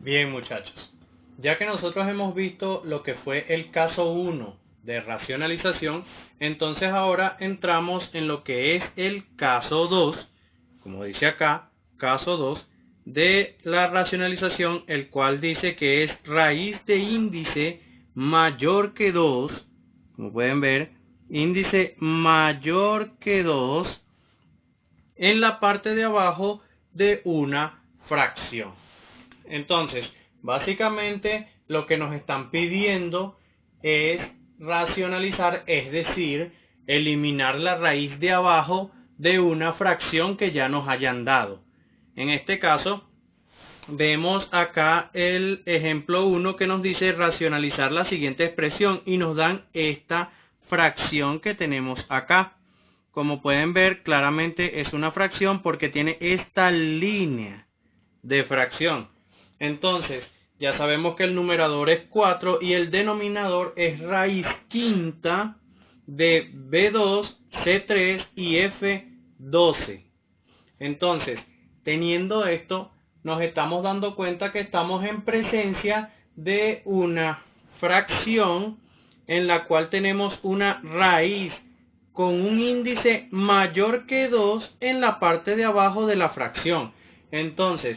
Bien, muchachos, ya que nosotros hemos visto lo que fue el caso 1 de racionalización, entonces ahora entramos en lo que es el caso 2, como dice acá, caso 2 de la racionalización, el cual dice que es raíz de índice mayor que 2, como pueden ver, índice mayor que 2 en la parte de abajo de una fracción. Entonces, básicamente lo que nos están pidiendo es racionalizar, es decir, eliminar la raíz de abajo de una fracción que ya nos hayan dado. En este caso, vemos acá el ejemplo 1 que nos dice racionalizar la siguiente expresión y nos dan esta fracción que tenemos acá. Como pueden ver, claramente es una fracción porque tiene esta línea de fracción. Entonces, ya sabemos que el numerador es 4 y el denominador es raíz quinta de B2, C3 y F12. Entonces, teniendo esto, nos estamos dando cuenta que estamos en presencia de una fracción en la cual tenemos una raíz con un índice mayor que 2 en la parte de abajo de la fracción. Entonces,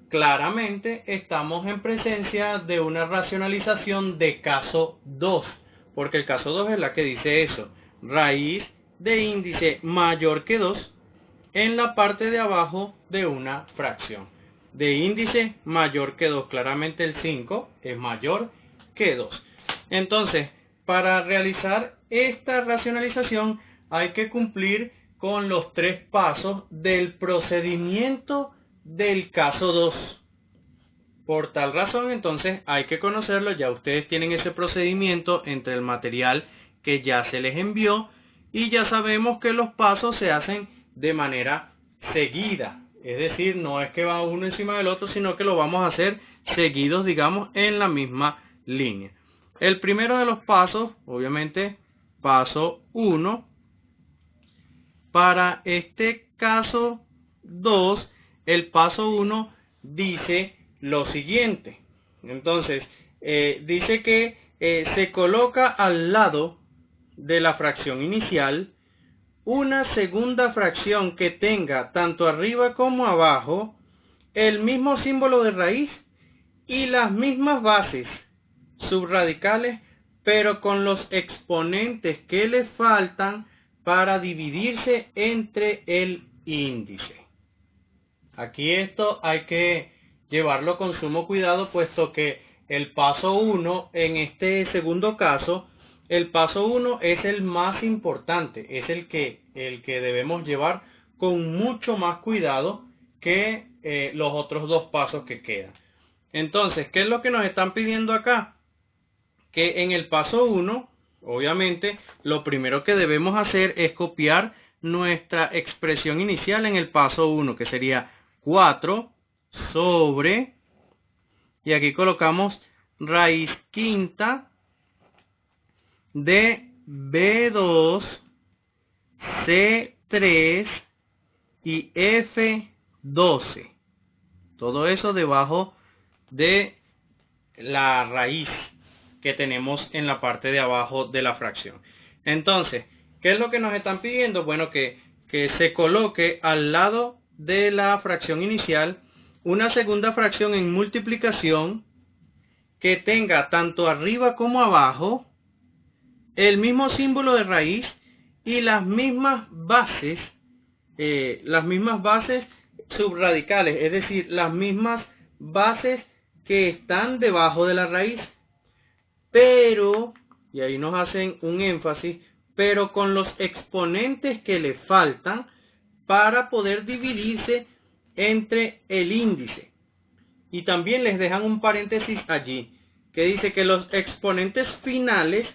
claramente estamos en presencia de una racionalización de caso 2, porque el caso 2 es la que dice eso, raíz de índice mayor que 2 en la parte de abajo de una fracción. De índice mayor que 2, claramente el 5 es mayor que 2. Entonces, para realizar esta racionalización hay que cumplir con los 3 pasos del procedimiento del caso 2. Por tal razón, entonces, hay que conocerlo. Ya ustedes tienen ese procedimiento entre el material que ya se les envió y ya sabemos que los pasos se hacen de manera seguida. Es decir, no es que va uno encima del otro, sino que lo vamos a hacer seguidos, digamos, en la misma línea. El primero de los pasos, obviamente, paso 1. Para este caso 2, el paso 1 dice lo siguiente. Entonces, dice que se coloca al lado de la fracción inicial una segunda fracción que tenga tanto arriba como abajo el mismo símbolo de raíz y las mismas bases subradicales, pero con los exponentes que le faltan para dividirse entre el índice. Aquí esto hay que llevarlo con sumo cuidado, puesto que el paso 1 en este segundo caso, el paso 1 es el más importante, es el que debemos llevar con mucho más cuidado que los otros 2 pasos que quedan. Entonces, ¿qué es lo que nos están pidiendo acá? Que en el paso 1, obviamente, lo primero que debemos hacer es copiar nuestra expresión inicial en el paso 1, que sería 4 sobre, y aquí colocamos raíz quinta de B2, C3 y F12. Todo eso debajo de la raíz que tenemos en la parte de abajo de la fracción. Entonces, ¿qué es lo que nos están pidiendo? Bueno, que se coloque al lado de la fracción inicial una segunda fracción en multiplicación que tenga tanto arriba como abajo el mismo símbolo de raíz y las mismas bases subradicales, es decir, las mismas bases que están debajo de la raíz, pero, y ahí nos hacen un énfasis, pero con los exponentes que le faltan para poder dividirse entre el índice. Y también les dejan un paréntesis allí, que dice que los exponentes finales,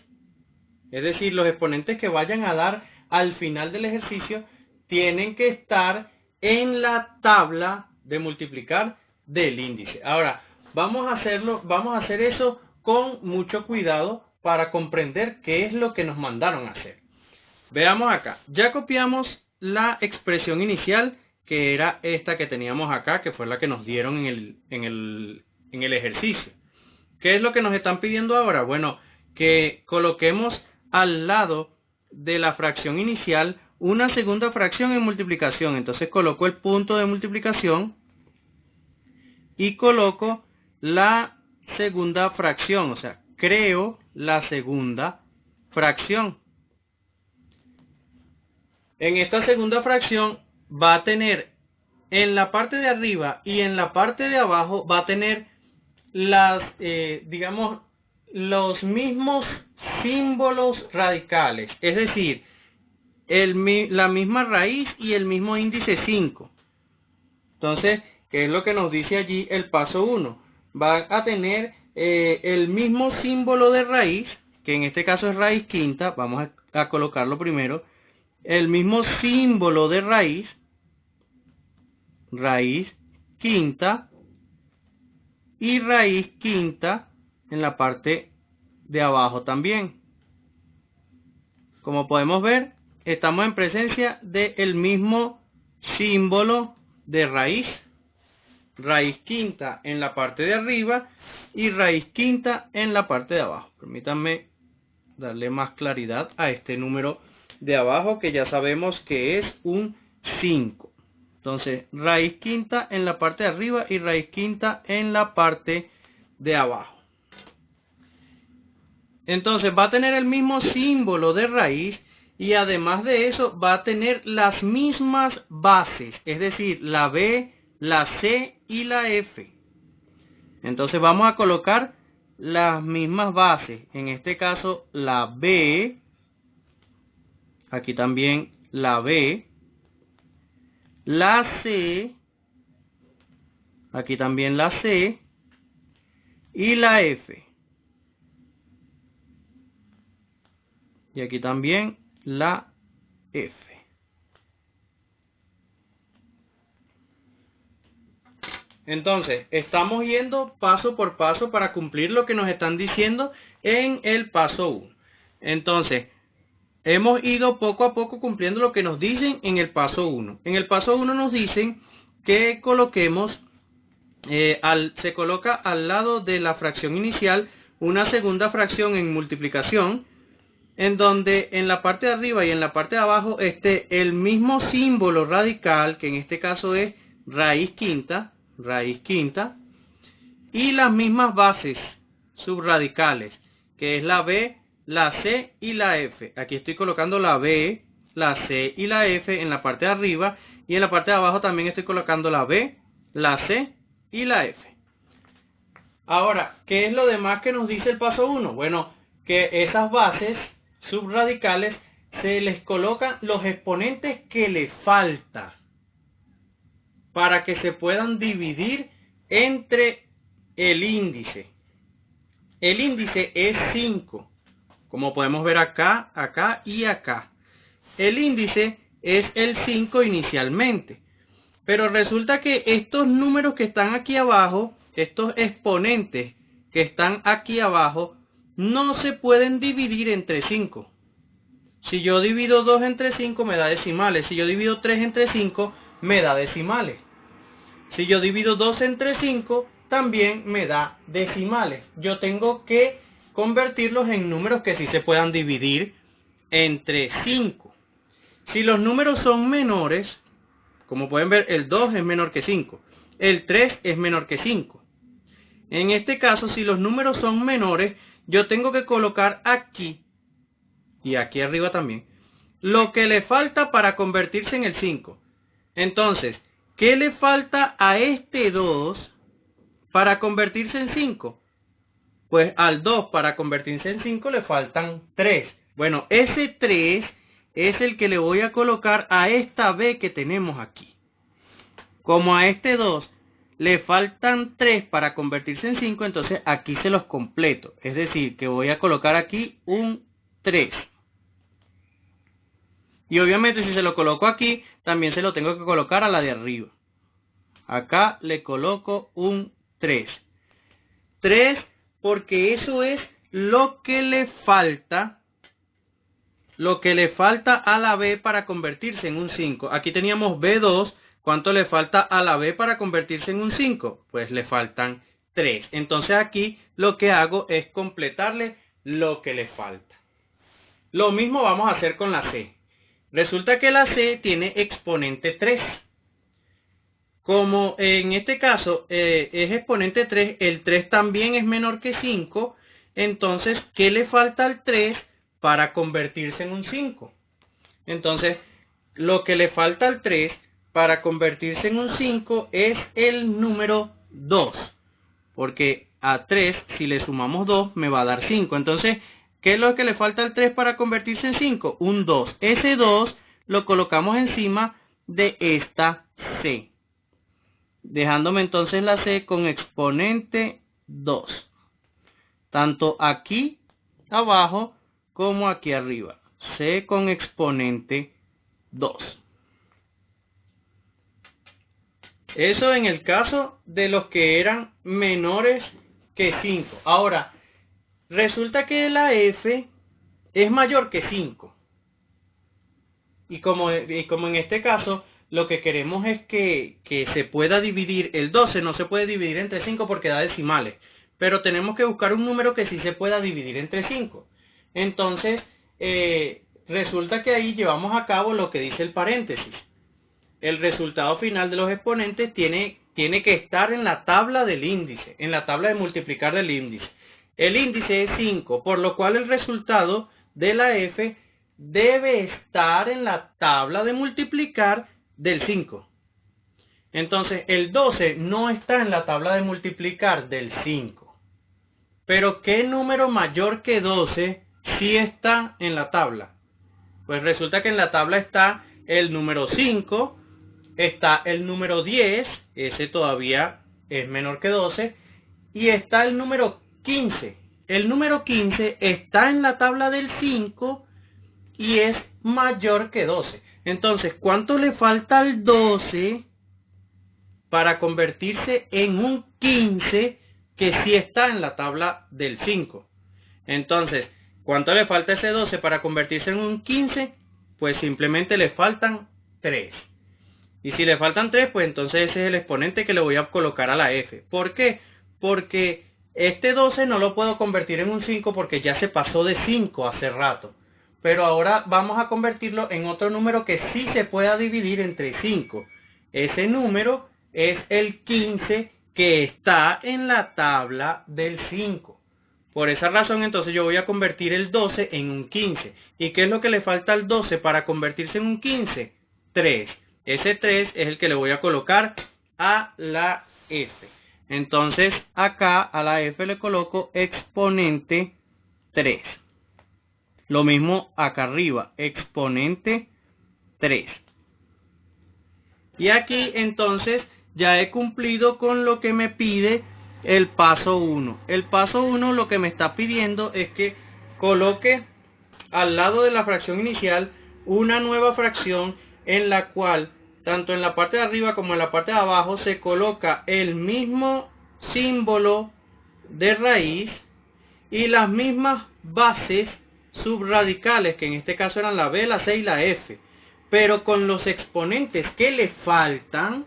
es decir, los exponentes que vayan a dar al final del ejercicio, tienen que estar en la tabla de multiplicar del índice. Ahora, vamos a hacer eso con mucho cuidado para comprender qué es lo que nos mandaron a hacer. Veamos acá, ya copiamos la expresión inicial, que era esta que teníamos acá, que fue la que nos dieron en en el ejercicio. ¿Qué es lo que nos están pidiendo ahora? Bueno, que coloquemos al lado de la fracción inicial una segunda fracción en multiplicación. Entonces coloco el punto de multiplicación y coloco la segunda fracción, o sea, creo la segunda fracción. En esta segunda fracción va a tener en la parte de arriba y en la parte de abajo va a tener digamos, los mismos símbolos radicales, es decir, la misma raíz y el mismo índice 5. Entonces, ¿qué es lo que nos dice allí el paso 1? Va a tener el mismo símbolo de raíz, que en este caso es raíz quinta, vamos a colocarlo primero, el mismo símbolo de raíz quinta, y raíz quinta en la parte de abajo también. Como podemos ver, estamos en presencia del mismo símbolo de raíz quinta en la parte de arriba y raíz quinta en la parte de abajo. Permítanme darle más claridad a este número de abajo, que ya sabemos que es un 5. Entonces, raíz quinta en la parte de arriba y raíz quinta en la parte de abajo. Entonces, va a tener el mismo símbolo de raíz y además de eso va a tener las mismas bases, es decir, la B, la C y la F. Entonces, vamos a colocar las mismas bases. En este caso, la B, aquí también la B, la C, aquí también la C y la F. Y aquí también la F. Entonces, estamos yendo paso por paso para cumplir lo que nos están diciendo en el paso 1. Entonces, hemos ido poco a poco cumpliendo lo que nos dicen en el paso 1. En el paso 1 nos dicen que coloquemos, se coloca al lado de la fracción inicial una segunda fracción en multiplicación, en donde en la parte de arriba y en la parte de abajo esté el mismo símbolo radical, que en este caso es raíz quinta, y las mismas bases subradicales, que es la B, la C y la F. Aquí estoy colocando la B, la C y la F en la parte de arriba, y en la parte de abajo también estoy colocando la B, la C y la F. Ahora, ¿qué es lo demás que nos dice el paso 1? Bueno, que esas bases subradicales se les colocan los exponentes que le falta para que se puedan dividir entre el índice. El índice es 5, como podemos ver acá, acá y acá. El índice es el 5 inicialmente, pero resulta que estos números que están aquí abajo, estos exponentes que están aquí abajo, no se pueden dividir entre 5. Si yo divido 2 entre 5 me da decimales. Si yo divido 3 entre 5 me da decimales. Si yo divido 2 entre 5 también me da decimales. Yo tengo que convertirlos en números que sí se puedan dividir entre 5. Si los números son menores, como pueden ver, el 2 es menor que 5. El 3 es menor que 5. En este caso, si los números son menores, yo tengo que colocar aquí y aquí arriba también lo que le falta para convertirse en el 5. Entonces, ¿qué le falta a este 2 para convertirse en 5? Pues al 2 para convertirse en 5 le faltan 3. Bueno, ese 3 es el que le voy a colocar a esta B que tenemos aquí. Como a este 2 le faltan 3 para convertirse en 5, entonces aquí se los completo. Es decir, que voy a colocar aquí un 3. Y obviamente si se lo coloco aquí, también se lo tengo que colocar a la de arriba. Acá le coloco un 3. 3 porque eso es lo que le falta a la B para convertirse en un 5. Aquí teníamos B2. ¿Cuánto le falta a la B para convertirse en un 5? Pues le faltan 3. Entonces aquí lo que hago es completarle lo que le falta. Lo mismo vamos a hacer con la C. Resulta que la C tiene exponente 3. Como en este caso es exponente 3, el 3 también es menor que 5. Entonces, ¿qué le falta al 3 para convertirse en un 5? Entonces, lo que le falta al 3 para convertirse en un 5 es el número 2. Porque a 3, si le sumamos 2, me va a dar 5. Entonces, ¿qué es lo que le falta al 3 para convertirse en 5? Un 2. Ese 2 lo colocamos encima de esta C. Dejándome entonces la C con exponente 2. Tanto aquí abajo como aquí arriba. C con exponente 2. Eso en el caso de los que eran menores que 5. Ahora, resulta que la F es mayor que 5. Y como en este caso, lo que queremos es que se pueda dividir. El 12 no se puede dividir entre 5 porque da decimales. Pero tenemos que buscar un número que sí se pueda dividir entre 5. Entonces, resulta que ahí llevamos a cabo lo que dice el paréntesis. El resultado final de los exponentes tiene que estar en la tabla del índice, en la tabla de multiplicar del índice. El índice es 5, por lo cual el resultado de la F debe estar en la tabla de multiplicar del 5. Entonces, el 12 no está en la tabla de multiplicar del 5. Pero, ¿qué número mayor que 12 sí está en la tabla? Pues resulta que en la tabla está el número 5, está el número 10, ese todavía es menor que 12, y está el número 15. El número 15 está en la tabla del 5 y es mayor que 12. Entonces, ¿cuánto le falta al 12 para convertirse en un 15 que sí está en la tabla del 5? Entonces, ¿cuánto le falta a ese 12 para convertirse en un 15? Pues simplemente le faltan 3. Y si le faltan 3, pues entonces ese es el exponente que le voy a colocar a la F. ¿Por qué? Porque este 12 no lo puedo convertir en un 5 porque ya se pasó de 5 hace rato. Pero ahora vamos a convertirlo en otro número que sí se pueda dividir entre 5. Ese número es el 15 que está en la tabla del 5. Por esa razón entonces yo voy a convertir el 12 en un 15. ¿Y qué es lo que le falta al 12 para convertirse en un 15? 3. Ese 3 es el que le voy a colocar a la F. Entonces acá a la F le coloco exponente 3. Lo mismo acá arriba, exponente 3. Y aquí entonces ya he cumplido con lo que me pide el paso 1. El paso 1 lo que me está pidiendo es que coloque al lado de la fracción inicial una nueva fracción en la cual tanto en la parte de arriba como en la parte de abajo se coloca el mismo símbolo de raíz y las mismas bases subradicales, que en este caso eran la B, la C y la F, pero con los exponentes que le faltan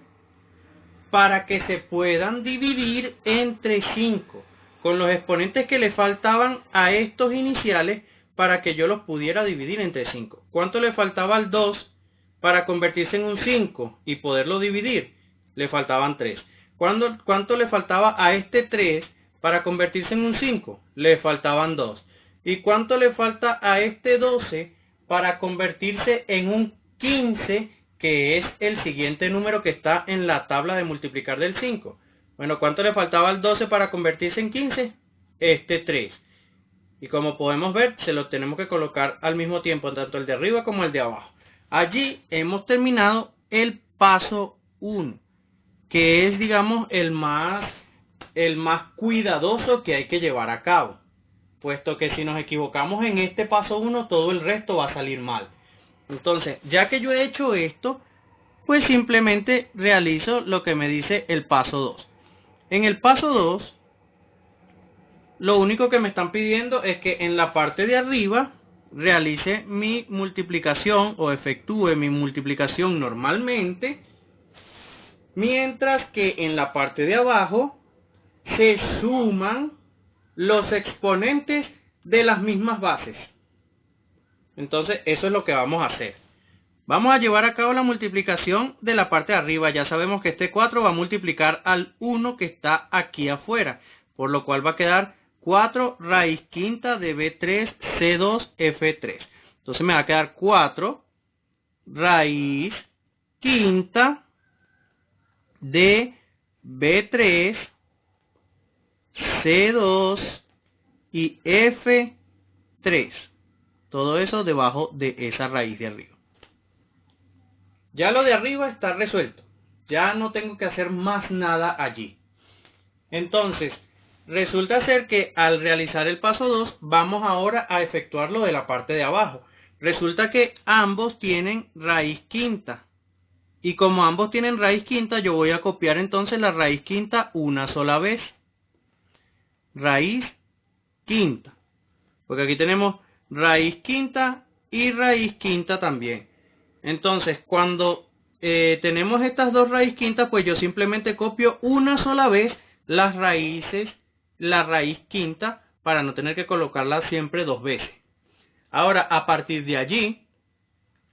para que se puedan dividir entre 5, con los exponentes que le faltaban a estos iniciales para que yo los pudiera dividir entre 5. ¿Cuánto le faltaba al 2 para convertirse en un 5 y poderlo dividir? Le faltaban 3. ¿Cuánto le faltaba a este 3 para convertirse en un 5? Le faltaban 2. ¿Y cuánto le falta a este 12 para convertirse en un 15, que es el siguiente número que está en la tabla de multiplicar del 5? Bueno, ¿cuánto le faltaba al 12 para convertirse en 15? Este 3. Y como podemos ver, se lo tenemos que colocar al mismo tiempo, tanto el de arriba como el de abajo. Allí hemos terminado el paso 1, que es, digamos, el más cuidadoso que hay que llevar a cabo, puesto que si nos equivocamos en este paso 1, todo el resto va a salir mal. Entonces, ya que yo he hecho esto, pues simplemente realizo lo que me dice el paso 2. En el paso 2, lo único que me están pidiendo es que en la parte de arriba realice mi multiplicación o efectúe mi multiplicación normalmente, mientras que en la parte de abajo se suman los exponentes de las mismas bases. Entonces, eso es lo que vamos a hacer. Vamos a llevar a cabo la multiplicación de la parte de arriba. Ya sabemos que este 4 va a multiplicar al 1 que está aquí afuera, por lo cual va a quedar 4 raíz quinta de B3 C2 F3. Entonces me va a quedar 4 raíz quinta de B3 C2 y F3. Todo eso debajo de esa raíz de arriba. Ya lo de arriba está resuelto. Ya no tengo que hacer más nada allí. Entonces, resulta ser que al realizar el paso 2, vamos ahora a efectuar lo de la parte de abajo. Resulta que ambos tienen raíz quinta. Y como ambos tienen raíz quinta, yo voy a copiar entonces la raíz quinta una sola vez. Raíz quinta. Porque aquí tenemos raíz quinta y raíz quinta también. Entonces, cuando tenemos estas dos raíz quinta, pues yo simplemente copio una sola vez las raíces, la raíz quinta, para no tener que colocarla siempre dos veces. Ahora, a partir de allí,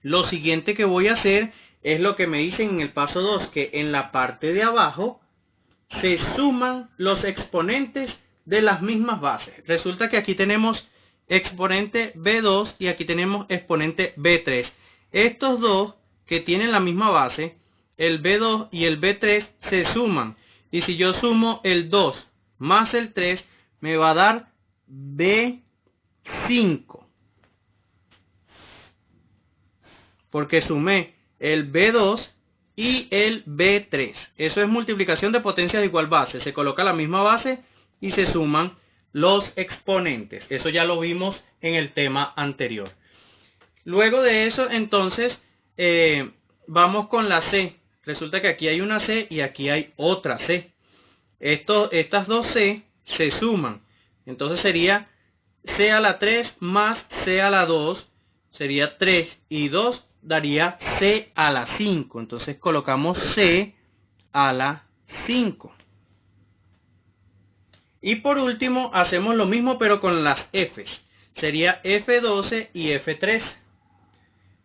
lo siguiente que voy a hacer es lo que me dicen en el paso 2, que en la parte de abajo se suman los exponentes de las mismas bases. Resulta que aquí tenemos exponente B2 y aquí tenemos exponente B3. Estos dos que tienen la misma base, el B2 y el B3, se suman. Y si yo sumo el 2 más el 3, me va a dar B5. Porque sumé el B2 y el B3. Eso es multiplicación de potencias de igual base. Se coloca la misma base y se suman los exponentes. Eso ya lo vimos en el tema anterior. Luego de eso, entonces, vamos con la C. Resulta que aquí hay una C y aquí hay otra C. Estas dos C se suman. Entonces sería C a la 3 más C a la 2. Sería 3 y 2 daría C a la 5. Entonces colocamos C a la 5. Y por último, hacemos lo mismo pero con las Fs. Sería F12 y F3.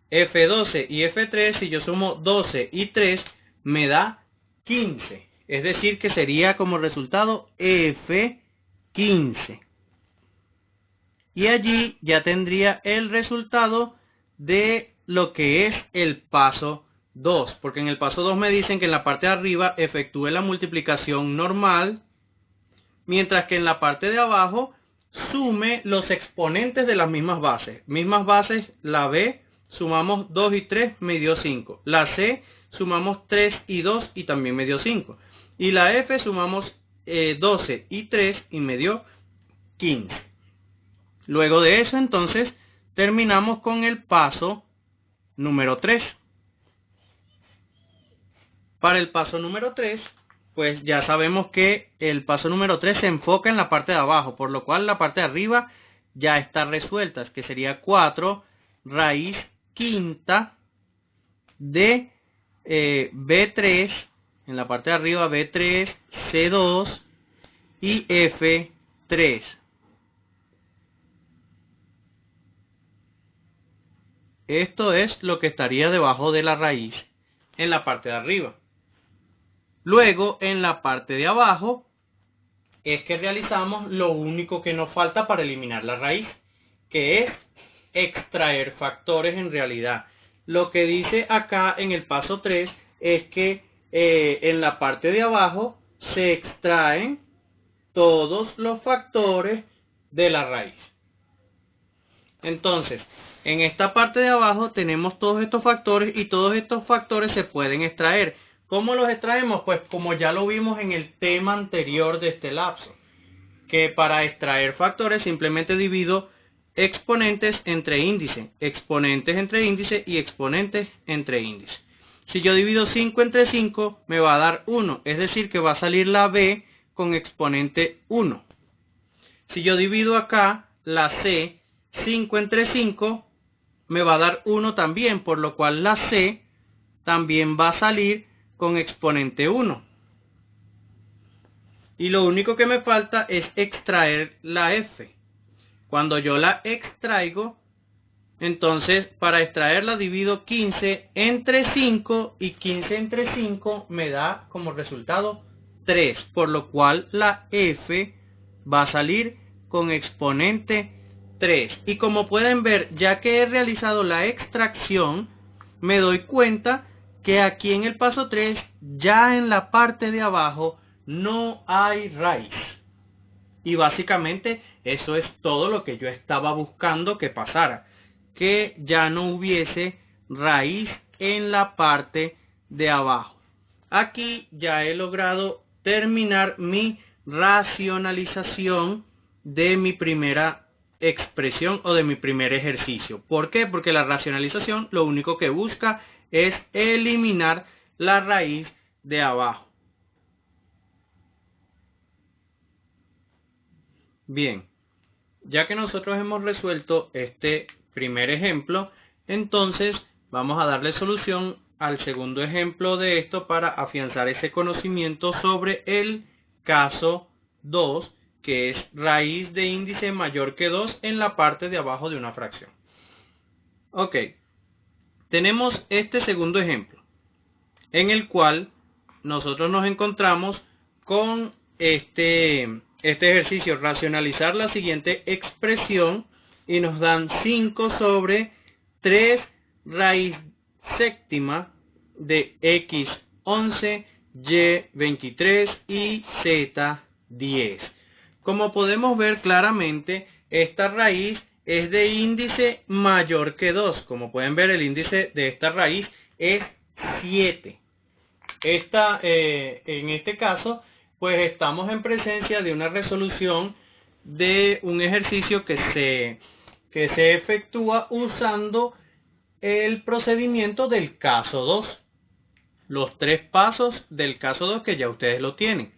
F12 y F3, si yo sumo 12 y 3, me da 15. Es decir, que sería como resultado F15. Y allí ya tendría el resultado de lo que es el paso 2. Porque en el paso 2 me dicen que en la parte de arriba efectúe la multiplicación normal, mientras que en la parte de abajo sume los exponentes de las mismas bases. Mismas bases, la B, sumamos 2 y 3, me dio 5. La C, sumamos 3 y 2 y también me dio 5. Y la F, sumamos 12 y 3 y me dio 15. Luego de eso, entonces, terminamos con el paso número 3. Para el paso número 3, pues ya sabemos que el paso número 3 se enfoca en la parte de abajo, por lo cual la parte de arriba ya está resuelta, que sería 4 raíz quinta de B3, en la parte de arriba B3, C2 y F3. Esto es lo que estaría debajo de la raíz en la parte de arriba. Luego, en la parte de abajo, es que realizamos lo único que nos falta para eliminar la raíz, que es extraer factores en realidad. Lo que dice acá en el paso 3 es que en la parte de abajo se extraen todos los factores de la raíz. Entonces, en esta parte de abajo tenemos todos estos factores y todos estos factores se pueden extraer. ¿Cómo los extraemos? Pues como ya lo vimos en el tema anterior de este lapso, que para extraer factores simplemente divido exponentes entre índice y exponentes entre índice. Si yo divido 5 entre 5 me va a dar 1, es decir que va a salir la B con exponente 1. Si yo divido acá la C 5 entre 5 me va a dar 1 también, por lo cual la C también va a salir con exponente 1. y lo único que me falta es extraer la f. Cuando yo la extraigo, entonces para extraerla divido 15 entre 5 y 15 entre 5 me da como resultado 3, por lo cual la f va a salir con exponente 3. Y como pueden ver, ya que he realizado la extracción, me doy cuenta que aquí en el paso 3, ya en la parte de abajo, no hay raíz. Y básicamente eso es todo lo que yo estaba buscando que pasara, que ya no hubiese raíz en la parte de abajo. Aquí ya he logrado terminar mi racionalización de mi primera expresión o de mi primer ejercicio. ¿Por qué? Porque la racionalización lo único que busca es eliminar la raíz de abajo. Bien, ya que nosotros hemos resuelto este primer ejemplo, entonces vamos a darle solución al segundo ejemplo de esto para afianzar ese conocimiento sobre el caso 2, que es raíz de índice mayor que 2 en la parte de abajo de una fracción. Ok, tenemos este segundo ejemplo, en el cual nosotros nos encontramos con este ejercicio, racionalizar la siguiente expresión, y nos dan 5 sobre 3 raíz séptima de x 11, y 23 y z 10. Como podemos ver claramente, esta raíz es de índice mayor que 2. Como pueden ver, el índice de esta raíz es 7. En este caso, pues estamos en presencia de una resolución de un ejercicio que se efectúa usando el procedimiento del caso 2. Los 3 pasos del caso 2 que ya ustedes lo tienen.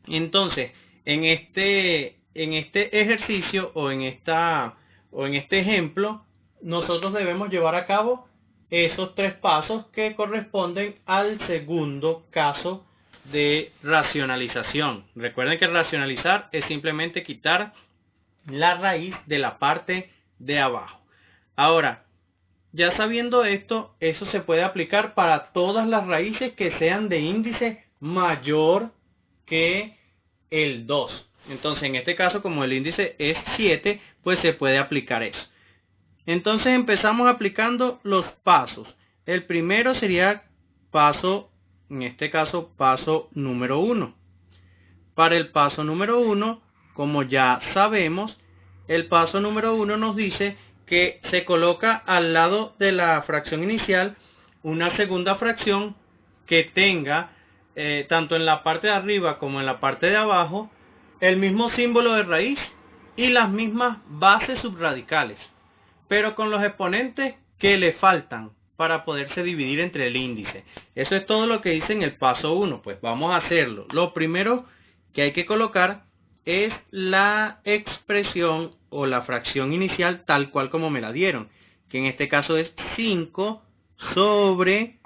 Entonces, en este ejercicio o en este ejemplo, nosotros debemos llevar a cabo esos 3 pasos que corresponden al segundo caso de racionalización. Recuerden que racionalizar es simplemente quitar la raíz de la parte de abajo. Ahora, ya sabiendo esto, eso se puede aplicar para todas las raíces que sean de índice mayor que el 2. Entonces, en este caso, como el índice es 7, pues se puede aplicar eso. Entonces empezamos aplicando los pasos. El primero sería paso, en este caso, paso número 1. Para el paso número 1, como ya sabemos, el paso número 1 nos dice que se coloca al lado de la fracción inicial una segunda fracción que tenga, tanto en la parte de arriba como en la parte de abajo, el mismo símbolo de raíz y las mismas bases subradicales, pero con los exponentes que le faltan para poderse dividir entre el índice. Eso es todo lo que dice en el paso 1. Pues vamos a hacerlo. Lo primero que hay que colocar es la expresión o la fracción inicial tal cual como me la dieron, que en este caso es 5 sobre,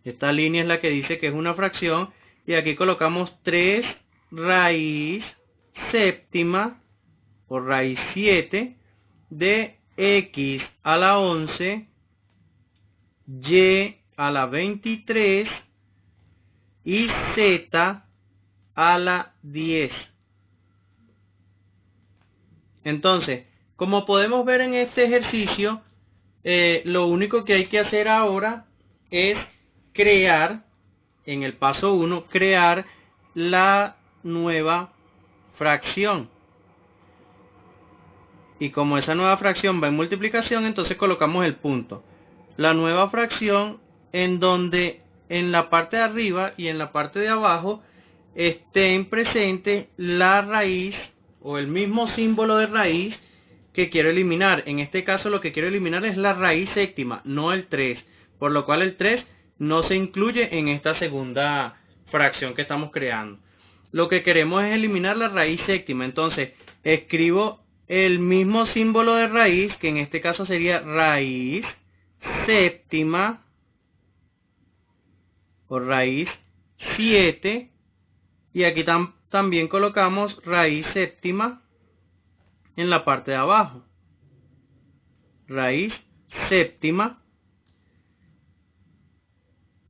esta línea es la que dice que es una fracción, y aquí colocamos 3 raíz séptima o raíz 7 de x a la 11, y a la 23 y z a la 10. Entonces, como podemos ver en este ejercicio, lo único que hay que hacer ahora es crear, en el paso 1, crear la nueva fracción. Y como esa nueva fracción va en multiplicación, entonces colocamos el punto. La nueva fracción en donde en la parte de arriba y en la parte de abajo estén presentes la raíz o el mismo símbolo de raíz que quiero eliminar. En este caso lo que quiero eliminar es la raíz séptima, no el 3. Por lo cual el 3 no se incluye en esta segunda fracción que estamos creando. Lo que queremos es eliminar la raíz séptima. Entonces escribo el mismo símbolo de raíz, que en este caso sería raíz séptima o raíz 7 Y aquí también colocamos raíz séptima en la parte de abajo. Raíz séptima.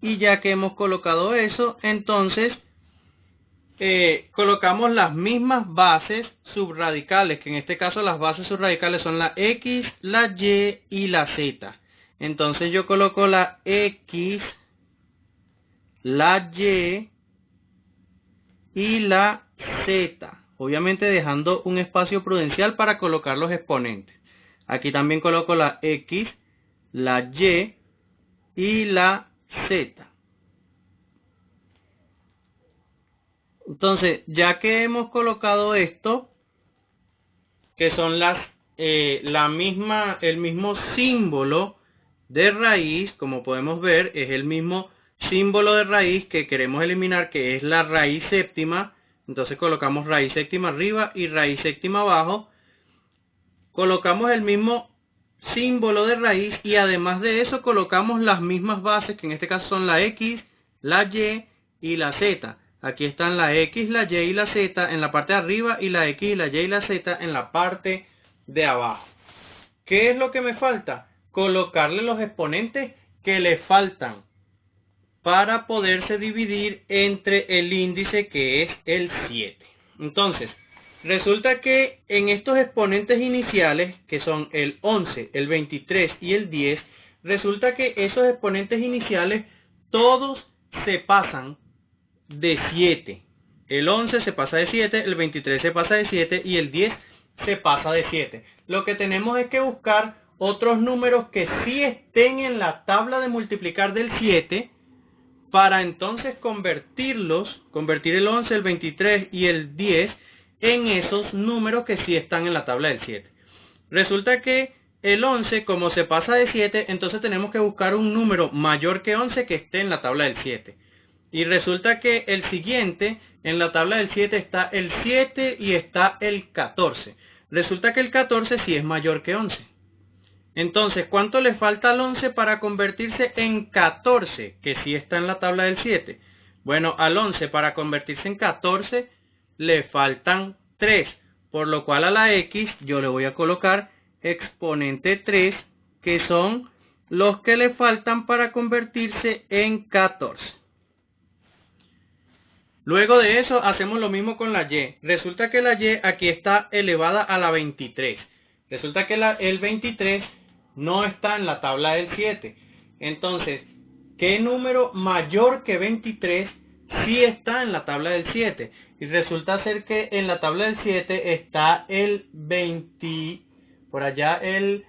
Y ya que hemos colocado eso, entonces colocamos las mismas bases subradicales, que en este caso las bases subradicales son la X, la Y y la Z. Entonces yo coloco la X, la Y y la Z, obviamente dejando un espacio prudencial para colocar los exponentes. Aquí también coloco la X, la Y y la Z. Entonces, ya que hemos colocado esto, que son el mismo símbolo de raíz, como podemos ver, es el mismo símbolo de raíz que queremos eliminar, que es la raíz séptima. Entonces colocamos raíz séptima arriba y raíz séptima abajo. Colocamos el mismo símbolo de raíz y además de eso colocamos las mismas bases, que en este caso son la X, la Y y la Z. Aquí están la X, la Y y la Z en la parte de arriba y la X, la Y y la Z en la parte de abajo. ¿Qué es lo que me falta? Colocarle los exponentes que le faltan para poderse dividir entre el índice, que es el 7. Entonces, resulta que en estos exponentes iniciales, que son el 11, el 23 y el 10, resulta que esos exponentes iniciales todos se pasan de 7. El 11 se pasa de 7, el 23 se pasa de 7 y el 10 se pasa de 7. Lo que tenemos es que buscar otros números que sí estén en la tabla de multiplicar del 7 para entonces convertir el 11, el 23 y el 10 en esos números que sí están en la tabla del 7. Resulta que el 11, como se pasa de 7, entonces tenemos que buscar un número mayor que 11 que esté en la tabla del 7. Y resulta que el siguiente, en la tabla del 7 está el 7 y está el 14. Resulta que el 14 sí es mayor que 11. Entonces, ¿cuánto le falta al 11 para convertirse en 14? Que sí está en la tabla del 7. Bueno, al 11 para convertirse en 14 le faltan 3. Por lo cual a la X yo le voy a colocar exponente 3, que son los que le faltan para convertirse en 14. Luego de eso hacemos lo mismo con la Y. Resulta que la Y aquí está elevada a la 23. Resulta que el 23 no está en la tabla del 7. Entonces, ¿qué número mayor que 23 sí está en la tabla del 7? Y resulta ser que en la tabla del 7 está el 20, por allá el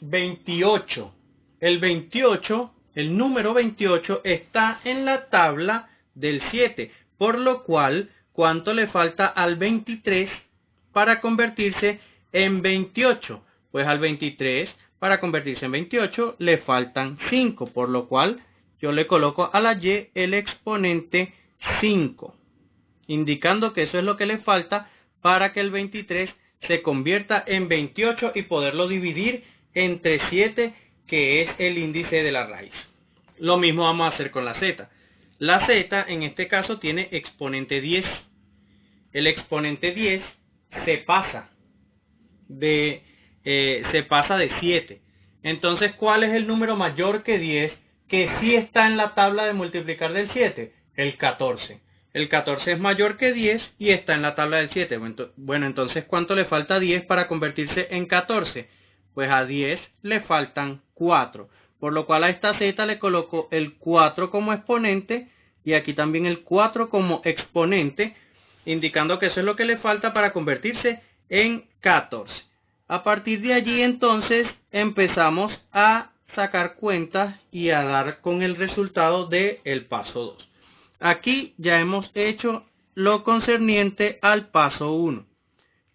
28. El 28, el número 28 está en la tabla del 7. Por lo cual, ¿cuánto le falta al 23 para convertirse en 28? Pues al 23, para convertirse en 28, le faltan 5. Por lo cual, yo le coloco a la Y el exponente 5. Indicando que eso es lo que le falta para que el 23 se convierta en 28 y poderlo dividir entre 7, que es el índice de la raíz. Lo mismo vamos a hacer con la Z. La Z en este caso tiene exponente 10. El exponente 10 se pasa de 7. Entonces, ¿cuál es el número mayor que 10 que sí está en la tabla de multiplicar del 7? El 14. El 14 es mayor que 10 y está en la tabla del 7. Bueno, entonces, ¿cuánto le falta a 10 para convertirse en 14? Pues a 10 le faltan 4. Por lo cual a esta Z le coloco el 4 como exponente y aquí también el 4 como exponente, indicando que eso es lo que le falta para convertirse en 14. A partir de allí entonces empezamos a sacar cuentas y a dar con el resultado del paso 2. Aquí ya hemos hecho lo concerniente al paso 1.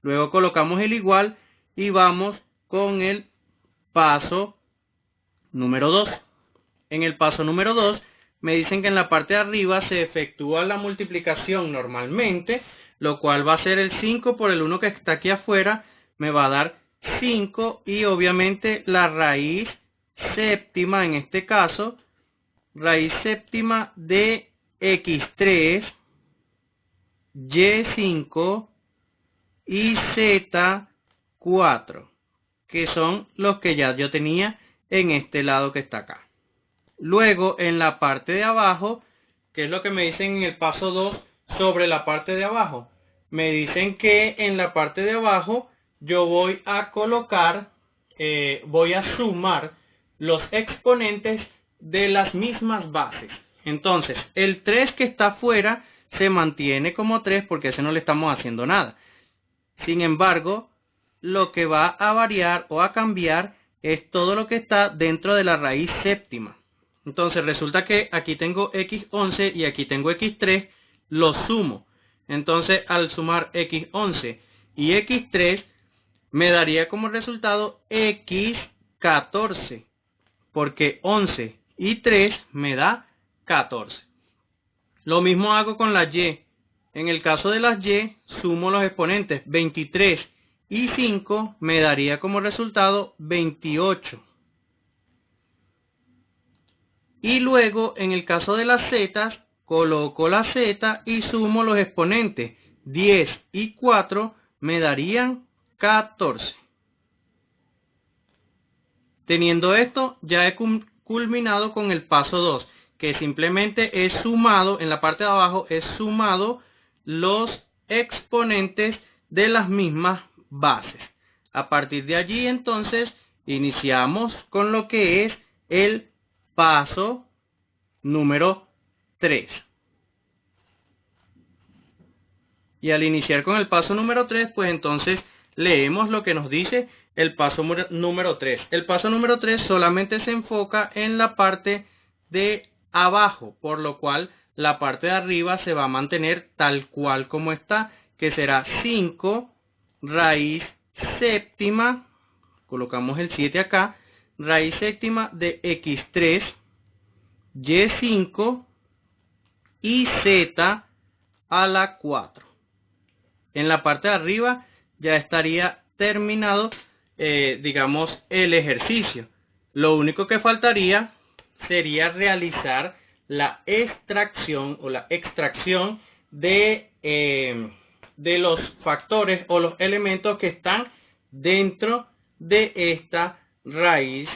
Luego colocamos el igual y vamos con el paso número 2. En el paso número 2 me dicen que en la parte de arriba se efectúa la multiplicación normalmente, lo cual va a ser el 5 por el 1 que está aquí afuera, me va a dar 5 y obviamente la raíz séptima, en este caso, raíz séptima de x3 Y5 y Z4, que son los que ya yo tenía en este lado que está acá. Luego, en la parte de abajo, ¿qué es lo que me dicen en el paso 2 sobre la parte de abajo? Me dicen que en la parte de abajo yo voy a colocar, voy a sumar los exponentes de las mismas bases. Entonces, el 3 que está afuera se mantiene como 3 porque ese no le estamos haciendo nada. Sin embargo, lo que va a variar o a cambiar es todo lo que está dentro de la raíz séptima. Entonces resulta que aquí tengo x11 y aquí tengo x3, lo sumo. Entonces al sumar x11 y x3 me daría como resultado x14, porque 11 y 3 me da 14. Lo mismo hago con la y. En el caso de las y, sumo los exponentes. 23 y 5 me daría como resultado 28. Y luego, en el caso de las zetas, coloco la z y sumo los exponentes. 10 y 4 me darían 14. Teniendo esto, ya he culminado con el paso 2, que simplemente es sumado, en la parte de abajo, es sumado los exponentes de las mismas bases. A partir de allí, entonces, iniciamos con lo que es el paso número 3. Y al iniciar con el paso número 3, pues entonces leemos lo que nos dice el paso número 3. El paso número 3 solamente se enfoca en la parte de abajo, por lo cual la parte de arriba se va a mantener tal cual como está, que será 5 raíz séptima, colocamos el 7 acá, raíz séptima de x3, y5 y z a la 4. En la parte de arriba ya estaría terminado, digamos, el ejercicio. Lo único que faltaría sería realizar la extracción o la extracción de los factores o los elementos que están dentro de esta raíz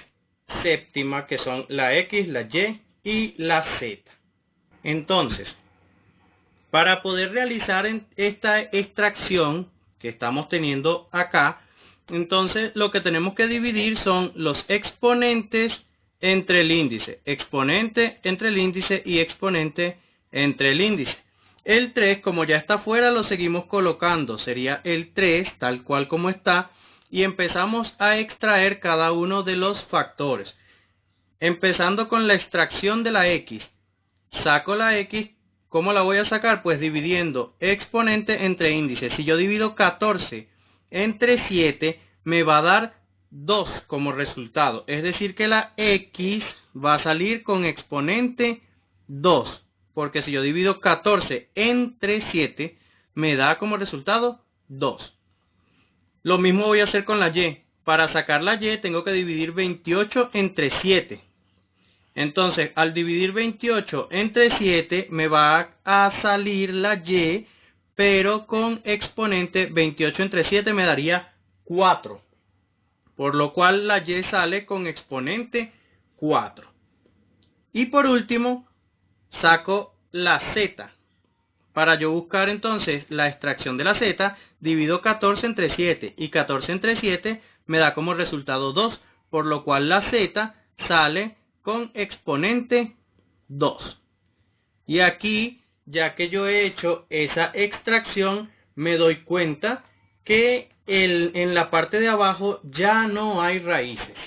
séptima, que son la x, la y la z. Entonces, para poder realizar esta extracción que estamos teniendo acá, entonces lo que tenemos que dividir son los exponentes entre el índice, exponente entre el índice y exponente entre el índice. El 3, como ya está afuera, lo seguimos colocando, sería el 3 tal cual como está, y empezamos a extraer cada uno de los factores. Empezando con la extracción de la x, saco la x. ¿Cómo la voy a sacar? Pues dividiendo exponente entre índice. Si yo divido 14 entre 7, me va a dar 2 como resultado. Es decir que la x va a salir con exponente 2. Porque si yo divido 14 entre 7, me da como resultado 2. Lo mismo voy a hacer con la y. Para sacar la y tengo que dividir 28 entre 7. Entonces, al dividir 28 entre 7, me va a salir la y, pero con exponente 28 entre 7 me daría 4. Por lo cual la y sale con exponente 4. Y por último, saco la z. Para yo buscar entonces la extracción de la z, divido 14 entre 7. Y 14 entre 7 me da como resultado 2. Por lo cual la z sale con exponente 2. Y aquí, ya que yo he hecho esa extracción, me doy cuenta que en la parte de abajo ya no hay raíces.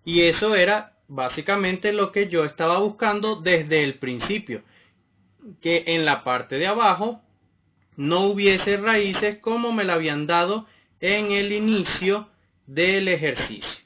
Y eso era básicamente lo que yo estaba buscando desde el principio, que en la parte de abajo no hubiese raíces como me la habían dado en el inicio del ejercicio.